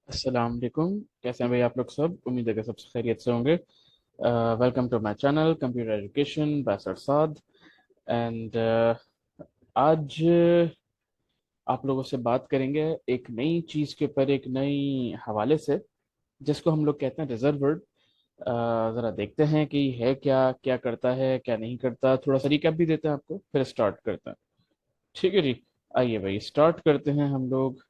अस्सलाम वालेकुम। कैसे हैं भाई आप लोग? सब उम्मीद है कि सब खैरियत से होंगे। Welcome to my channel computer education by Sarsad. And आज आप लोगों से बात करेंगे एक नई चीज़ के ऊपर, एक नई हवाले से, जिसको हम लोग कहते हैं रिजर्व वर्ड। ज़रा देखते हैं कि है क्या, क्या करता है, क्या नहीं करता। थोड़ा सा रिकैप भी देते हैं आपको, फिर स्टार्ट करते हैं। ठीक है जी, आइए भाई स्टार्ट करते हैं हम लोग।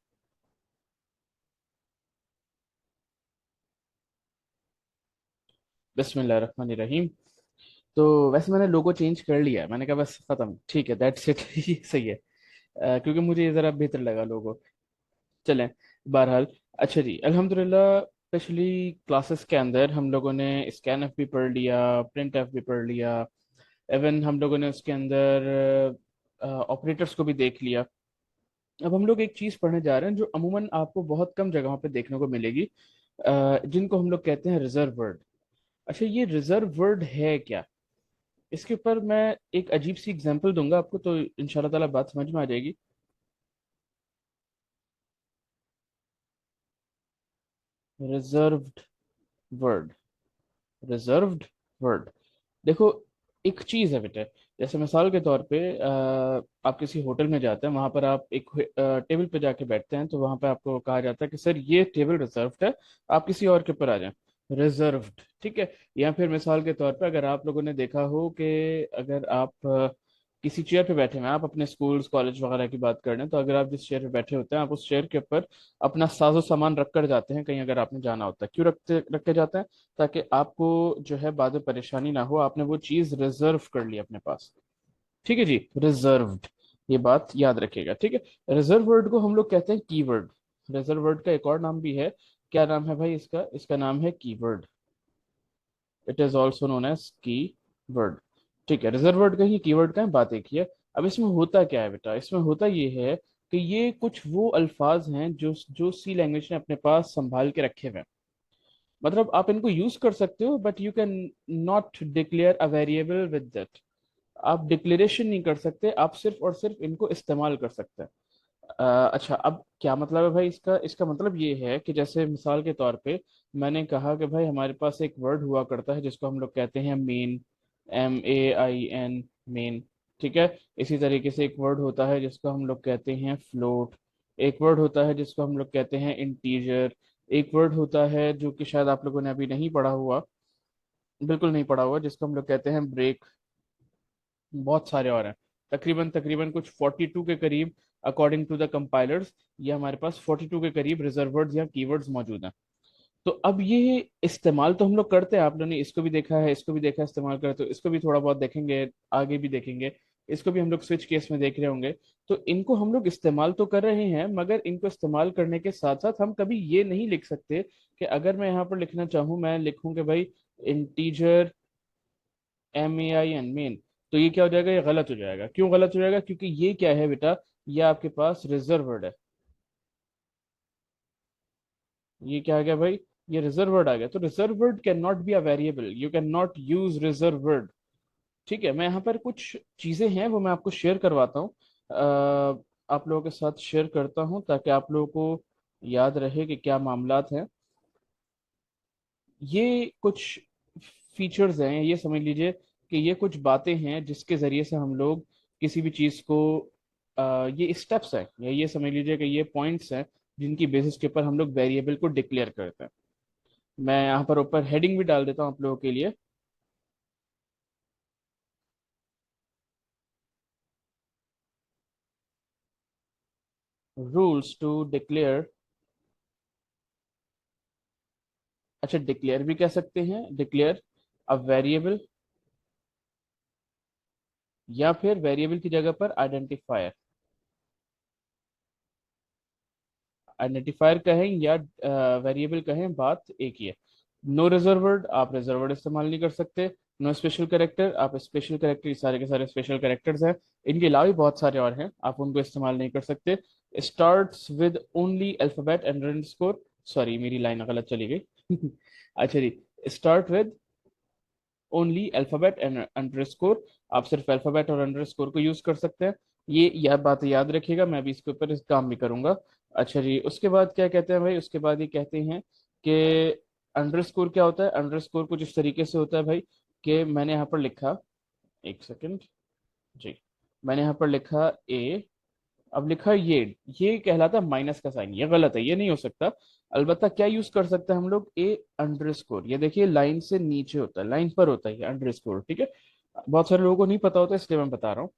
बिस्मिल्लाहिर्रहमानिर्रहीम। तो वैसे मैंने लोगो चेंज कर लिया है, मैंने कहा बस खत्म, ठीक है, दैट्स इट। ये सही है। क्योंकि मुझे ये ज़रा बेहतर लगा लोगो। चलें, बहरहाल। अच्छा जी, अल्हम्दुलिल्लाह। पिछली क्लासेस के अंदर हम लोगों ने स्कैन एफ भी पढ़ लिया, प्रिंट एफ भी पढ़ लिया। इवन हम लोगों ने उसके अंदर ऑपरेटर्स को भी देख लिया। अब हम लोग एक चीज़ पढ़ने जा रहे हैं जो अमूमन आपको बहुत कम जगहों पे देखने को मिलेगी, जिनको हम लोग कहते हैं रिजर्व वर्ड। अच्छा, ये रिजर्व वर्ड है क्या? इसके ऊपर मैं एक अजीब सी एग्जांपल दूंगा आपको, तो इंशाल्लाह ताला बात समझ में आ जाएगी। Reserved word. Reserved word. देखो, एक चीज है बेटा। जैसे मिसाल के तौर पे आप किसी होटल में जाते हैं, वहां पर आप एक टेबल पे जाके बैठते हैं, तो वहां पे आपको कहा जाता है कि सर ये टेबल रिजर्व्ड है, आप किसी और के ऊपर आ जाएं। रिजर्व्ड, ठीक है। या फिर मिसाल के तौर पे अगर आप लोगों ने देखा हो कि अगर आप किसी चेयर पे बैठे हैं, आप अपने स्कूल्स कॉलेज वगैरह की बात कर रहे हैं, तो अगर आप जिस चेयर पे बैठे होते हैं, आप उस चेयर के ऊपर अपना साजो सामान रख कर जाते हैं कहीं, अगर आपने जाना होता है। क्यों रख के जाते हैं? ताकि आपको जो है बाद में परेशानी ना हो, आपने वो चीज रिजर्व कर ली अपने पास। ठीक है जी, रिजर्व्ड। ये बात याद रखिएगा, ठीक है। रिजर्व वर्ड को हम लोग कहते हैं कीवर्ड। रिजर्व वर्ड का एक और नाम भी है। क्या नाम है भाई इसका? इसका नाम है keyword. It is also known as key word. ठीक है, रिजर्व वर्ड का ही कीवर्ड का है, बात एक ही है। अब इसमें होता क्या है बेटा? इसमें होता ये है कि ये कुछ वो अल्फाज हैं जो जो सी लैंग्वेज ने अपने पास संभाल के रखे हुए हैं। मतलब आप इनको यूज कर सकते हो, but you can not declare a variable with that. आप डिक्लेरेशन नहीं कर सकते, आप सिर्फ और सिर्फ इनको इस्तेमाल कर सकते हैं। अच्छा, अब क्या मतलब है भाई इसका? इसका मतलब ये है कि जैसे मिसाल के तौर पे मैंने कहा कि भाई हमारे पास एक वर्ड हुआ करता है जिसको हम लोग कहते हैं मेन। MAIN, main. ठीक है। इसी तरीके से एक वर्ड होता है जिसको हम लोग कहते हैं फ्लोट। एक वर्ड होता है जिसको हम लोग कहते हैं इंटीजर। एक वर्ड होता है जो कि शायद आप लोगों ने अभी नहीं पढ़ा हुआ, बिल्कुल नहीं पढ़ा हुआ, जिसको हम लोग कहते हैं ब्रेक। बहुत सारे और हैं। तकरीबन तकरीबन कुछ 42 के करीब, अकॉर्डिंग टू द कंपाइलर्स, ये हमारे पास 42 के करीब रिजर्व वर्ड्स या कीवर्ड्स मौजूद हैं। तो अब ये इस्तेमाल तो हम लोग करते हैं, आप लोगों ने इसको भी देखा है, इसको भी देखा है इस्तेमाल करते, तो इसको भी थोड़ा बहुत देखेंगे, आगे भी देखेंगे। इसको भी हम लोग स्विच केस में देख रहे होंगे। तो इनको हम लोग इस्तेमाल तो कर रहे हैं, मगर इनको इस्तेमाल करने के साथ साथ हम कभी ये नहीं लिख सकते कि अगर मैं यहाँ पर लिखना चाहूँ, मैं लिखूँ कि भाई इंटीजर MAIN, मेन, तो ये क्या हो जाएगा? ये गलत हो जाएगा। क्यों गलत हो जाएगा? क्योंकि ये क्या है बेटा? ये आपके पास रिजर्व वर्ड है। ये क्या आ गया भाई? ये रिजर्व वर्ड आ गया। तो reserve word can not be a variable, you can not use reserve word. ठीक है, मैं यहाँ पर कुछ चीजें हैं वो मैं आपको शेयर करवाता हूँ। आप लोगों के साथ शेयर करता हूँ ताकि आप लोगों को याद रहे कि क्या मामलात हैं। ये कुछ फीचर्स हैं, ये समझ लीजिए कि ये कुछ बातें हैं जिसके जरिए से हम लोग किसी भी चीज को, ये स्टेप्स हैं, या ये समझ लीजिए कि ये पॉइंट्स हैं जिनकी बेसिस के ऊपर हम लोग वेरिएबल को डिक्लेयर करते हैं। मैं यहाँ पर ऊपर हेडिंग भी डाल देता हूँ आप लोगों के लिए। Rules to declare. अच्छा, डिक्लेयर भी कह सकते हैं, डिक्लेयर अ वेरिएबल, या फिर वेरिएबल की जगह पर आइडेंटिफायर। आइडेंटिफायर कहें या वेरिएबल कहें, बात एक ही है। नो रिजर्व वर्ड, आप रिजर्व वर्ड इस्तेमाल नहीं कर सकते। नो स्पेशल करेक्टर, आप स्पेशल करेक्टर, सारे के सारे स्पेशल करेक्टर्स हैं। इनके अलावा भी बहुत सारे और हैं, आप उनको इस्तेमाल नहीं कर सकते। Starts with only alphabet and underscore. Sorry, मेरी लाइन गलत चली गई। अच्छा जी, start with only alphabet and underscore. आप सिर्फ अल्फाबेट और अंडरस्कोर को यूज कर सकते हैं। ये बात याद रखिएगा, मैं भी इसके ऊपर इस काम भी करूंगा। अच्छा जी, उसके बाद क्या कहते हैं भाई, उसके बाद ये कहते हैं कि अंडरस्कोर क्या होता है। अंडरस्कोर कुछ इस तरीके से होता है भाई कि मैंने यहाँ पर लिखा, एक सेकंड जी, मैंने यहाँ पर लिखा ए, अब लिखा ये कहलाता है माइनस का साइन, ये गलत है, ये नहीं हो सकता। अलबत्ता क्या यूज कर सकते हैं हम लोग, ए अंडरस्कोर, ये देखिए लाइन से नीचे होता है, लाइन पर होता है ये अंडरस्कोर, ठीक है। बहुत सारे लोगों को नहीं पता होता, इसलिए मैं बता रहा हूँ।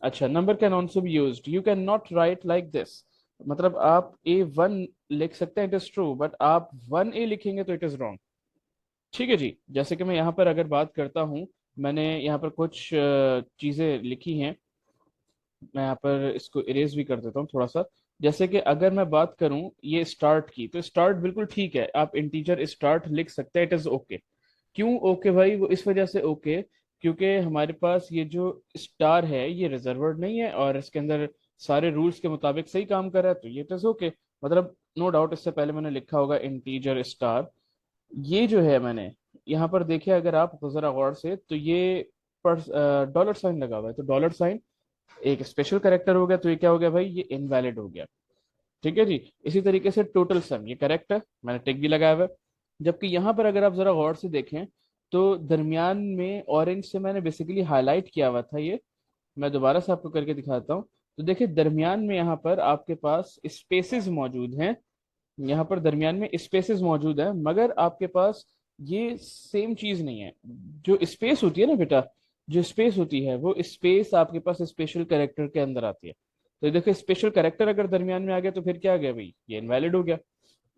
अच्छा, number can also be used, you can not right like this, मतलब आप A1 लिख सकते हैं, इट इज ट्रू, बट आप 1A लिखेंगे तो इट इज रॉन्ग। ठीक है जी, जैसे कि मैं यहाँ पर अगर बात करता हूँ, मैंने यहाँ पर कुछ चीजें लिखी हैं, मैं यहाँ पर इसको इरेज भी कर देता हूँ थोड़ा सा। जैसे कि अगर मैं बात करूँ ये स्टार्ट की, तो स्टार्ट बिल्कुल ठीक है, आप इंटीजर स्टार्ट लिख सकते हैं, इट इज ओके। क्यों ओके भाई, वो इस वजह से ओके क्योंकि हमारे पास ये जो स्टार है ये रिजर्वर्ड नहीं है, और इसके अंदर सारे रूल्स के मुताबिक सही काम कर रहा है, तो ये इट इज ओके। मतलब नो डाउट इससे पहले मैंने लिखा होगा इंटीजर स्टार, ये जो है मैंने यहाँ पर देखे, अगर आप जरा गौर से, तो ये पर डॉलर साइन लगा हुआ है, तो डॉलर साइन एक स्पेशल करेक्टर हो गया, तो ये क्या हो गया भाई, ये इनवैलिड हो गया। ठीक है जी। इसी तरीके से टोटल सम, ये करेक्ट है, मैंने टिक भी लगाया हुआ है। जबकि यहाँ पर अगर आप जरा गौर से देखें, तो दरमियान में ऑरेंज से मैंने बेसिकली हाईलाइट किया हुआ था ये, मैं दोबारा से आपको करके दिखाता हूँ। तो देखिए दरमियान में यहाँ पर आपके पास स्पेसेस मौजूद हैं, यहाँ पर दरमियान में स्पेसेस मौजूद है, मगर आपके पास ये सेम चीज नहीं है। जो स्पेस होती है ना बेटा, जो स्पेस होती है वो स्पेस आपके पास स्पेशल कैरेक्टर के अंदर आती है। तो देखो स्पेशल कैरेक्टर अगर दरमियान में आ गया तो फिर क्या आ गया भाई, ये इनवैलिड हो गया।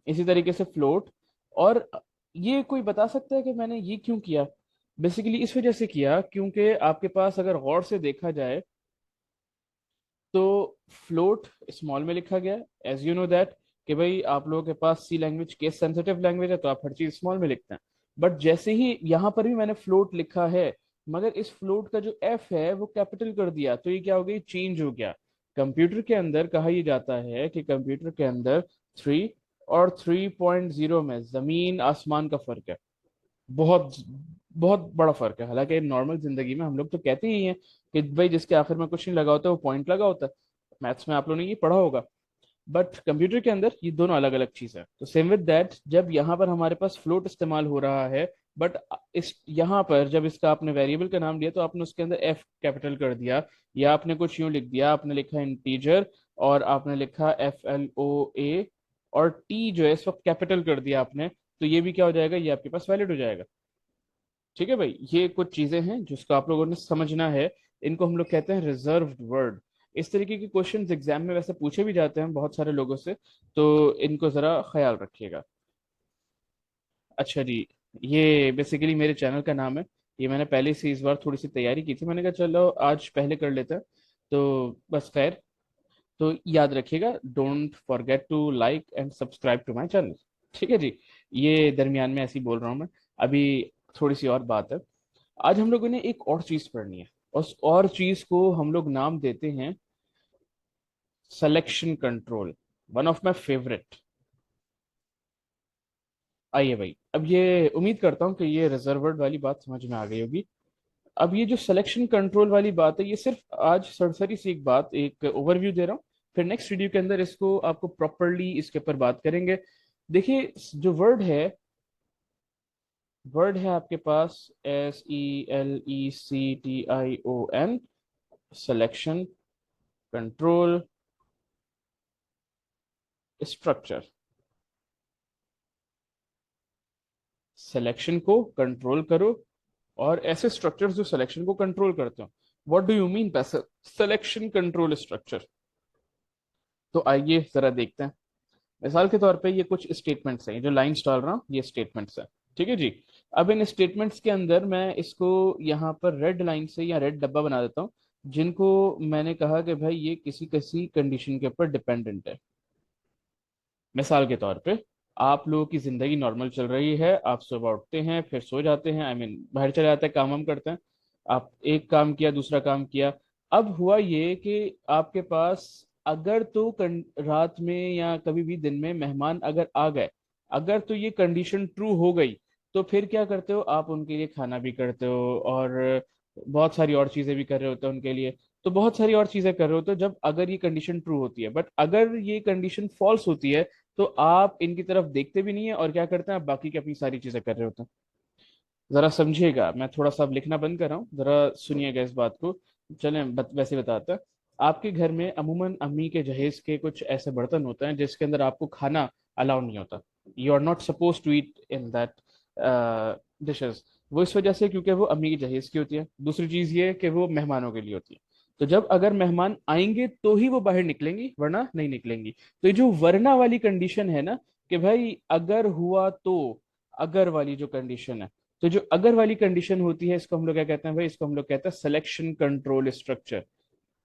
इसी तरीके से फ्लोट, और ये कोई बता सकता है कि मैंने ये क्यों किया। बेसिकली इस वजह से किया क्योंकि आपके पास अगर गौर से देखा जाए, तो फ्लोट स्मॉल में लिखा गया, एज यू नो दैट, कि भाई आप लोगों के पास सी लैंग्वेज केस सेंसिटिव लैंग्वेज है, तो आप हर चीज स्मॉल में लिखते हैं। बट जैसे ही यहाँ पर भी मैंने फ्लोट लिखा है, मगर इस फ्लोट का जो एफ है वो कैपिटल कर दिया, तो ये क्या हो गई, चेंज हो गया। कंप्यूटर के अंदर कहा यह जाता है कि कंप्यूटर के अंदर 3 और 3.0 में जमीन आसमान का फर्क है, बहुत बहुत बड़ा फर्क है। हालांकि नॉर्मल जिंदगी में हम लोग तो कहते ही हैं कि भाई जिसके आखिर में कुछ नहीं लगा होता है वो पॉइंट लगा होता है, मैथ्स में आप लोगों ने ये पढ़ा होगा। बट कंप्यूटर के अंदर ये दोनों अलग अलग चीज है। तो सेम विद दैट, जब यहाँ पर हमारे पास फ्लोट इस्तेमाल हो रहा है, बट इस यहाँ पर जब इसका आपने वेरिएबल का नाम लिया तो आपने उसके अंदर एफ कैपिटल कर दिया, या आपने कुछ यूं लिख दिया, आपने लिखा इंटीजर और आपने लिखा FLOA, और टी जो है इस वक्त कैपिटल कर दिया आपने, तो ये भी क्या हो जाएगा, ये आपके पास वैलिड हो जाएगा। ठीक है भाई, ये कुछ चीजें हैं जिसको आप लोगों ने समझना है, इनको हम लोग कहते हैं रिजर्व्ड वर्ड। इस तरीके के क्वेश्चंस एग्जाम में वैसे पूछे भी जाते हैं बहुत सारे लोगों से, तो इनको जरा ख्याल रखिएगा। अच्छा जी, ये बेसिकली मेरे चैनल का नाम है, ये मैंने पहले से इस बार थोड़ी सी तैयारी की थी, मैंने कहा चलो आज पहले कर लेते हैं, तो बस खैर। तो याद रखिएगा, don't forget to like and subscribe to my channel. ठीक है जी। ये दरमियान में ऐसे ही बोल रहा हूँ मैं। अभी थोड़ी सी और बात है, आज हम लोगों ने एक और चीज पढ़नी है, उस और चीज को हम लोग नाम देते हैं selection control, one of my favourite. आइए भाई, अब ये उम्मीद करता हूँ कि ये रिजर्वर्ड वाली बात समझ में आ गई होगी। अब ये जो सिलेक्शन कंट्रोल वाली बात है, ये सिर्फ आज सरसरी सी एक बात, एक ओवरव्यू दे रहा हूँ, फिर नेक्स्ट वीडियो के अंदर इसको आपको प्रॉपरली इसके ऊपर बात करेंगे। देखिए जो वर्ड है आपके पास, SELECTION, selection control structure. Selection को कंट्रोल करो, और ऐसे स्ट्रक्चर्स जो सिलेक्शन को कंट्रोल करते हो। What do you mean by selection control structure? तो आइए जरा देखते हैं। मिसाल के तौर पे ये कुछ स्टेटमेंट्स हैं, ये जो लाइंस डाल रहा हूँ ये स्टेटमेंट्स हैं। ठीक है जी। अब इन स्टेटमेंट्स के अंदर मैं इसको यहाँ पर रेड लाइन से या रेड डब्बा बना देता हूँ, जिनको मैंने कहा कि भाई ये किसी किसी कंडीशन के ऊपर डिपेंडेंट है। मिसाल के तौर पे, आप लोगों की जिंदगी नॉर्मल चल रही है, आप सुबह उठते हैं फिर सो जाते हैं, आई मीन बाहर चले जाते हैं, काम वाम करते हैं, आप एक काम किया दूसरा काम किया। अब हुआ ये कि आपके पास अगर तो रात में या कभी भी दिन में मेहमान अगर आ गए, अगर तो ये कंडीशन ट्रू हो गई, तो फिर क्या करते हो, आप उनके लिए खाना भी करते हो और बहुत सारी और चीजें भी कर रहे होते हो उनके लिए। तो बहुत सारी और चीजें कर रहे होते हो जब अगर ये कंडीशन ट्रू होती है। बट अगर ये कंडीशन फॉल्स होती है तो आप इनकी तरफ देखते भी नहीं है और क्या करते हैं, आप बाकी की अपनी सारी चीजें कर रहे होते हैं। जरा समझिएगा, मैं थोड़ा सा अब लिखना बंद कर रहा हूँ, जरा सुनिएगा इस बात को। चलें वैसे बताते हैं। आपके घर में अमूमन अम्मी के जहेज के कुछ ऐसे बर्तन होते हैं जिसके अंदर आपको खाना अलाउ नहीं होता। You are not suppose to eat in that dishes. वो इस वजह से क्योंकि वो अम्मी की जहेज की होती है। दूसरी चीज ये है कि वो मेहमानों के लिए होती है। तो जब अगर मेहमान आएंगे तो ही वो बाहर निकलेंगी, वरना नहीं निकलेंगी। तो ये जो वरना वाली कंडीशन है ना, कि भाई अगर हुआ तो, अगर वाली जो कंडीशन है, तो जो अगर वाली कंडीशन होती है इसको हम लोग क्या कहते हैं भाई, इसको हम लोग कहते हैं सिलेक्शन कंट्रोल स्ट्रक्चर।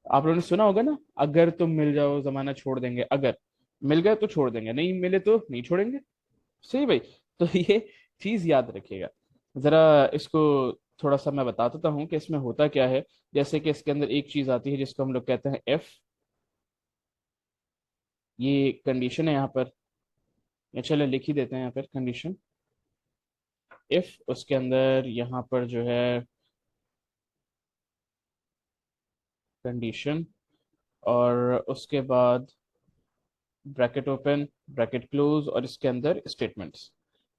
आप लोगों ने सुना होगा ना, अगर तुम मिल जाओ जमाना छोड़ देंगे, अगर मिल गए तो छोड़ देंगे, नहीं मिले तो नहीं छोड़ेंगे। सही भाई। तो ये चीज याद रखिएगा। जरा इसको थोड़ा सा मैं बता देता हूँ कि इसमें होता क्या है। जैसे कि इसके अंदर एक चीज आती है जिसको हम लोग कहते हैं एफ। ये कंडीशन है यहाँ पर, या चलो लिख ही देते हैं यहाँ पर कंडीशन। इफ उसके अंदर यहाँ पर जो है कंडीशन, और उसके बाद ब्रैकेट ओपन ब्रैकेट क्लोज और इसके अंदर स्टेटमेंट्स।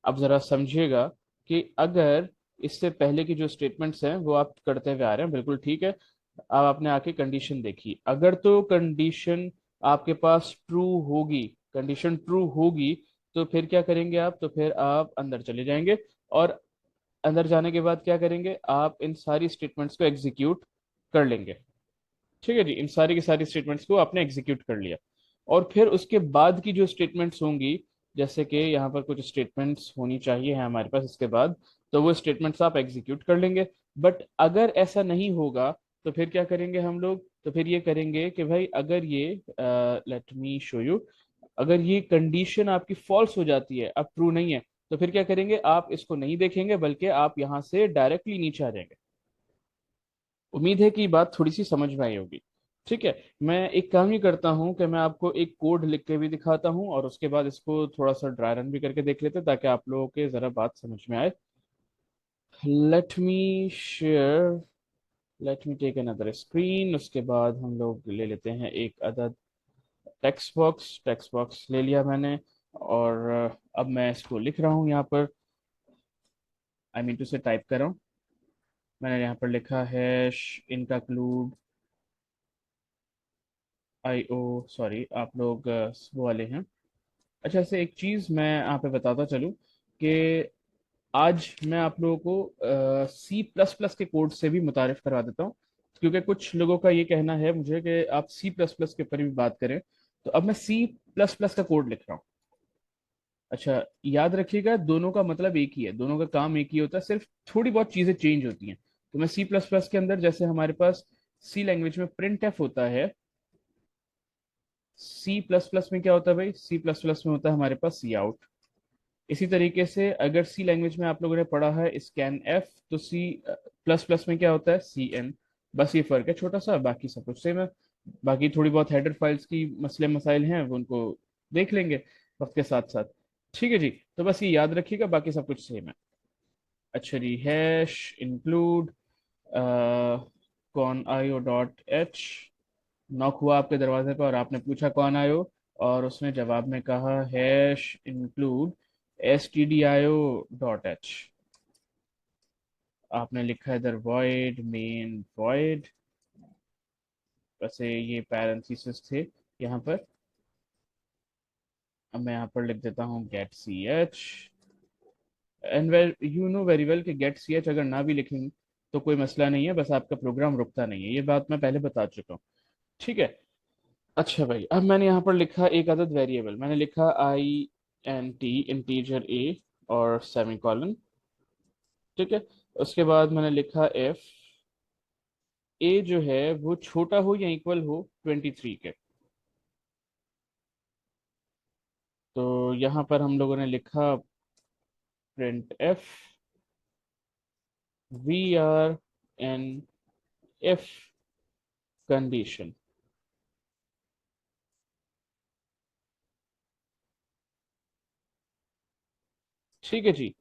अब जरा समझिएगा कि अगर इससे पहले की जो स्टेटमेंट्स हैं वो आप करते हुए आ रहे हैं, बिल्कुल ठीक है। अब आपने आके कंडीशन देखी, अगर तो कंडीशन आपके पास ट्रू होगी, कंडीशन ट्रू होगी, तो फिर क्या करेंगे आप, तो फिर आप अंदर चले जाएंगे। और अंदर जाने के बाद क्या करेंगे, आप इन सारी स्टेटमेंट्स को एग्जीक्यूट कर लेंगे। ठीक है जी, इन सारी की सारी स्टेटमेंट्स को आपने एग्जीक्यूट कर लिया। और फिर उसके बाद की जो स्टेटमेंट्स होंगी, जैसे कि यहाँ पर कुछ स्टेटमेंट्स होनी चाहिए है हमारे पास इसके बाद, तो वो स्टेटमेंट्स आप एग्जीक्यूट कर लेंगे। बट अगर ऐसा नहीं होगा तो फिर क्या करेंगे हम लोग, तो फिर ये करेंगे कि भाई अगर ये, लेट मी शो यू, अगर ये कंडीशन आपकी फॉल्स हो जाती है, अब ट्रू नहीं है, तो फिर क्या करेंगे, आप इसको नहीं देखेंगे बल्कि आप यहाँ से डायरेक्टली नीचे आ जाएंगे। उम्मीद है कि ये बात थोड़ी सी समझ में आई होगी। ठीक है। मैं एक काम ही करता हूँ कि मैं आपको एक कोड लिख के भी दिखाता हूँ और उसके बाद इसको थोड़ा सा ड्राई रन भी करके देख लेते हैं ताकि आप लोगों के जरा बात समझ में आए। Let me share, let me take another screen. उसके बाद हम लोग ले लेते हैं एक अदद टेक्स्ट बॉक्स। टेक्स्ट बॉक्स ले लिया मैंने, और अब मैं इसको लिख रहा हूँ यहाँ पर, आई मीन टू से टाइप कर रहा हूँ। मैंने यहाँ पर लिखा है इनका आई ओ, सॉरी आप लोग वो वाले हैं। अच्छा, ऐसे एक चीज़ मैं यहाँ पे बताता चलूँ कि आज मैं आप लोगों को सी प्लस प्लस के कोड से भी मुतारिफ करवा देता हूँ, क्योंकि कुछ लोगों का ये कहना है मुझे कि आप सी प्लस प्लस के ऊपर भी बात करें। तो अब मैं सी प्लस प्लस का कोड लिख रहा हूँ। अच्छा, याद रखिएगा दोनों का मतलब एक ही है, दोनों का काम एक ही होता है, सिर्फ थोड़ी बहुत चीज़ें चेंज होती हैं। तो मैं सी प्लस प्लस के अंदर, जैसे हमारे पास सी लैंग्वेज में प्रिंट एफ होता है, सी प्लस प्लस में क्या होता है भाई, सी प्लस प्लस में होता है हमारे पास सी आउट। इसी तरीके से अगर सी लैंग्वेज में आप लोगों ने पढ़ा है स्कैन एफ, तो सी प्लस प्लस में क्या होता है, सी एन। बस ये फर्क है छोटा सा, बाकी सब कुछ सेम है। बाकी थोड़ी बहुत हेडर फाइल्स की मसले मसाइल हैं, वो उनको देख लेंगे वक्त के साथ साथ। ठीक है जी। तो बस ये याद रखिएगा, बाकी सब कुछ सेम है। अच्छा जी, हैश इंक्लूड कौन आयो डॉट एच। नॉक हुआ आपके दरवाजे पर और आपने पूछा कौन आयो, और उसने जवाब में कहा hash include S T D I O dot H. आपने लिखा है इधर वॉइड मेन वॉइड, वैसे ये पैरेंथेसिस थे यहाँ पर। अब मैं यहाँ पर लिख देता हूँ get C H. And where you know very well कि गेट सी एच अगर ना भी लिखेंगे तो कोई मसला नहीं है, बस आपका प्रोग्राम रुकता नहीं है, ये बात मैं पहले बता चुका हूँ। ठीक है। अच्छा भाई, अब मैंने यहाँ पर लिखा एक अदद वेरिएबल, मैंने लिखा I N T integer a और सेमीकॉलन। ठीक है। उसके बाद मैंने लिखा एफ, ए जो है वो छोटा हो या इक्वल हो 23 के। तो यहाँ पर हम लोगों ने लिखा printf we are in if condition. ठीक है जी।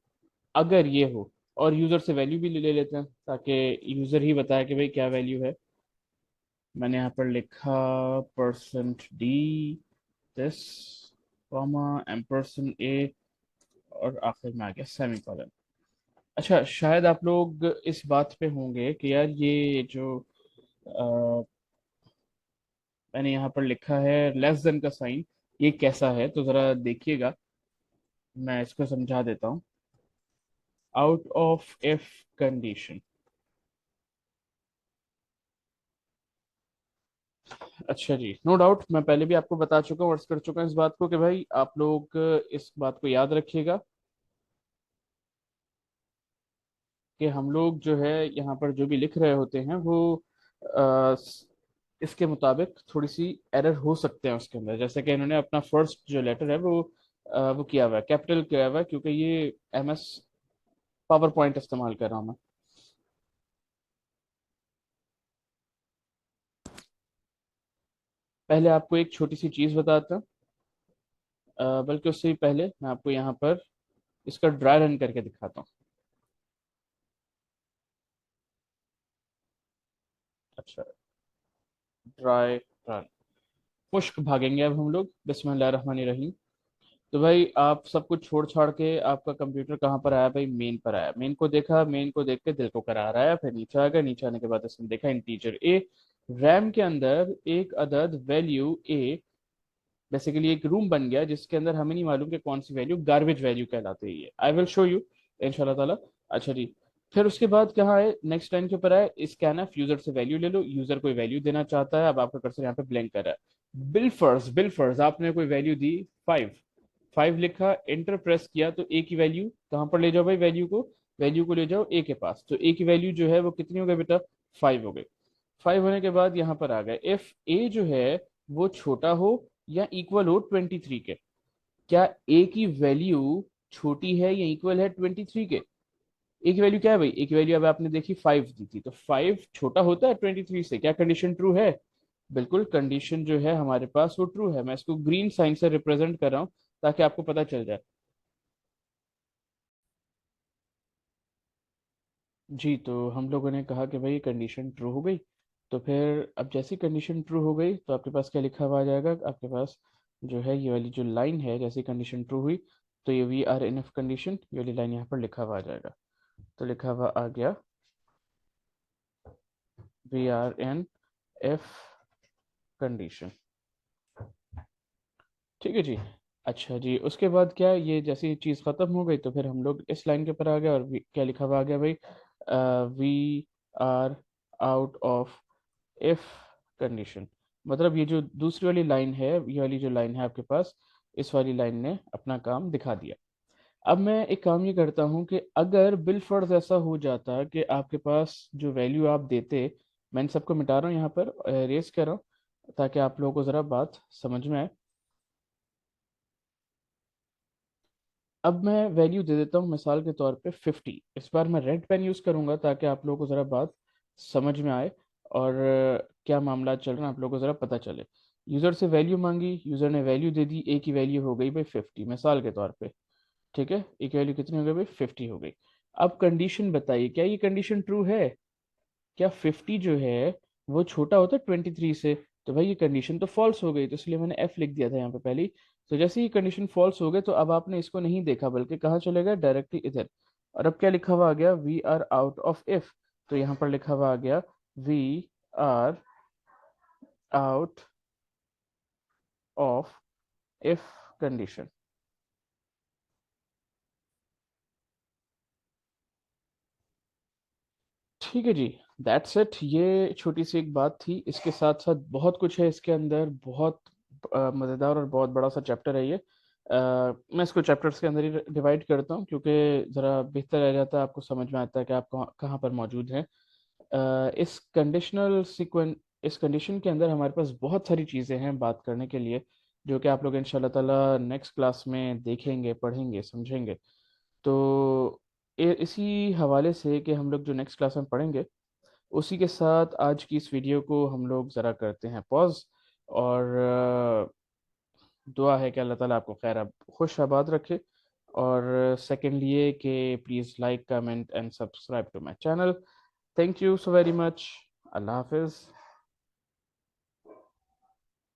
अगर ये हो, और यूजर से वैल्यू भी ले लेते हैं ताकि यूजर ही बताए कि भाई क्या वैल्यू है। मैंने यहाँ पर लिखा %d दिस कॉमा %a और आखिर में आ गया सेमीकोलन। अच्छा, शायद आप लोग इस बात पे होंगे कि यार ये जो मैंने यहाँ पर लिखा है लेस देन का साइन, ये कैसा है? तो जरा देखिएगा, मैं इसको समझा देता हूँ। Out of if condition. अच्छा जी, नो डाउट, मैं पहले भी आपको बता चुका हूँ, अर्ज कर चुका हूँ इस बात को कि भाई आप लोग इस बात को याद रखिएगा कि हम लोग जो है यहाँ पर जो भी लिख रहे होते हैं वो अ, इसके मुताबिक थोड़ी सी एरर हो सकते हैं उसके अंदर। जैसे कि इन्होंने अपना फर्स्ट जो लेटर है वो किया हुआ है, कैपिटल किया हुआ है, क्योंकि ये MS पावर पॉइंट इस्तेमाल कर रहा हूँ मैं। पहले आपको एक छोटी सी चीज़ बताता हूँ, बल्कि उससे भी पहले मैं आपको यहाँ पर इसका ड्राई रन करके दिखाता हूँ। अच्छा, ड्राई रन, मुश्क भागेंगे अब हम लोग, बिस्मिल्लाहिर्रहमानिर्रहीम। तो भाई आप सब कुछ छोड़ छाड़ के आपका कंप्यूटर कहाँ पर आया? भाई मेन पर आया। मेन को देखा, मेन को देख के दिल को करार आया, फिर नीचे आ गया, नीचे आने के बाद इसने देखा इंटीजर ए, रैम के अंदर एक अदद वैल्यू ए, बेसिकली एक रूम बन गया जिसके अंदर हमें नहीं मालूम कि कौन सी वैल्यू गार्बेज वैल्यू कहलाती है। ये आई विल शो यू इंशाल्लाह ताला। अच्छा जी, फिर उसके बाद कहाँ है? नेक्स्ट लाइन के ऊपर है स्कैन यूजर से वैल्यू ले लो। यूजर कोई वैल्यू देना चाहता है, अब आपका कर्सर यहाँ पे ब्लैंक कर रहा है। बिल फर्ज आपने कोई वैल्यू दी 5, 5 लिखा, एंटर प्रेस किया तो ए की वैल्यू कहाँ पर ले जाओ भाई? वैल्यू को ले जाओ ए के पास। तो ए की वैल्यू जो है वो कितनी हो गई बेटा? 5 हो गई। 5 होने के बाद यहाँ पर आ गए इफ ए जो है वो छोटा हो या इक्वल हो 23 के। क्या ए की वैल्यू छोटी है या इक्वल है 23 के? ए की वैल्यू क्या है भाई? ए की वैल्यू अब आपने देखी 5 दी थी, तो 5 छोटा होता है 23 से। क्या कंडीशन ट्रू है? बिल्कुल, कंडीशन जो है हमारे पास वो ट्रू है। मैं इसको ग्रीन साइन से रिप्रेजेंट कर रहा हूँ ताकि आपको पता चल जाए। जी, तो हम लोगों ने कहा कि भाई कंडीशन ट्रू हो गई। तो फिर अब जैसी कंडीशन ट्रू हो गई तो आपके पास क्या लिखा हुआ आ जाएगा? आपके पास जो है ये वाली जो लाइन है, जैसी कंडीशन ट्रू हुई तो ये we are in if condition, ये वाली लाइन यहाँ पर लिखा हुआ आ जाएगा। तो लिखा हुआ आ गया we are in if condition. ठीक है जी। अच्छा जी, उसके बाद क्या है, ये जैसी चीज़ ख़त्म हो गई तो फिर हम लोग इस लाइन के ऊपर आ गए और क्या लिखा हुआ आ गया भाई? We are out of if condition. मतलब ये जो दूसरी वाली लाइन है, ये वाली जो लाइन है आपके पास, इस वाली लाइन ने अपना काम दिखा दिया। अब मैं एक काम ये करता हूँ कि अगर बिल फर्ज ऐसा हो जाता कि आपके पास जो वैल्यू आप देते, मैं इन सबको मिटा रहा हूँ यहाँ पर, रेस कर रहा हूँ ताकि आप लोगों को ज़रा बात समझ में आए। अब मैं वैल्यू दे देता हूँ मिसाल के तौर पे 50। इस बार मैं रेड पेन यूज़ करूंगा ताकि आप लोगों को ज़रा बात समझ में आए और क्या मामला चल रहा है आप लोगों को ज़रा पता चले। यूज़र से वैल्यू मांगी, यूज़र ने वैल्यू दे दी, ए की वैल्यू हो गई भाई 50 मिसाल के तौर पे। ठीक है, ए की वैल्यू कितनी हो गई भाई? 50 हो गई। अब कंडीशन बताइए, क्या ये कंडीशन ट्रू है? क्या 50 जो है वो छोटा होता है 23 से? तो भाई ये कंडीशन तो फॉल्स हो गई, तो इसलिए मैंने एफ लिख दिया था यहाँ पे पहले ही। तो जैसे ही कंडीशन फॉल्स हो गई तो अब आपने इसको नहीं देखा बल्कि कहाँ चले गए? डायरेक्टली इधर। और अब क्या लिखा हुआ आ गया? We are out of if. तो यहाँ पर लिखा हुआ आ गया we are out of if condition. ठीक है जी, दैट्स इट। ये छोटी सी एक बात थी, इसके साथ साथ बहुत कुछ है इसके अंदर, बहुत मज़ेदार और बहुत बड़ा सा चैप्टर है ये। मैं इसको चैप्टर्स के अंदर ही डिवाइड करता हूँ क्योंकि ज़रा बेहतर रह जाता है, आपको समझ में आता है कि आप कहाँ कहाँ पर मौजूद हैं। इस कंडीशनल सीक्वेंस, इस कंडीशन के अंदर हमारे पास बहुत सारी चीज़ें हैं बात करने के लिए, जो कि आप लोग इंशाल्लाह ताला नेक्स्ट क्लास में देखेंगे, पढ़ेंगे, समझेंगे। तो इसी हवाले से कि हम लोग जो नेक्स्ट क्लास में पढ़ेंगे उसी के साथ आज की इस वीडियो को हम लोग ज़रा करते हैं पॉज। और दुआ है कि अल्लाह ताला आपको खैर खुश आबाद रखे। और सेकेंडली ये कि please like, comment and subscribe to my channel. Thank you so very much. अल्लाह हाफिज़।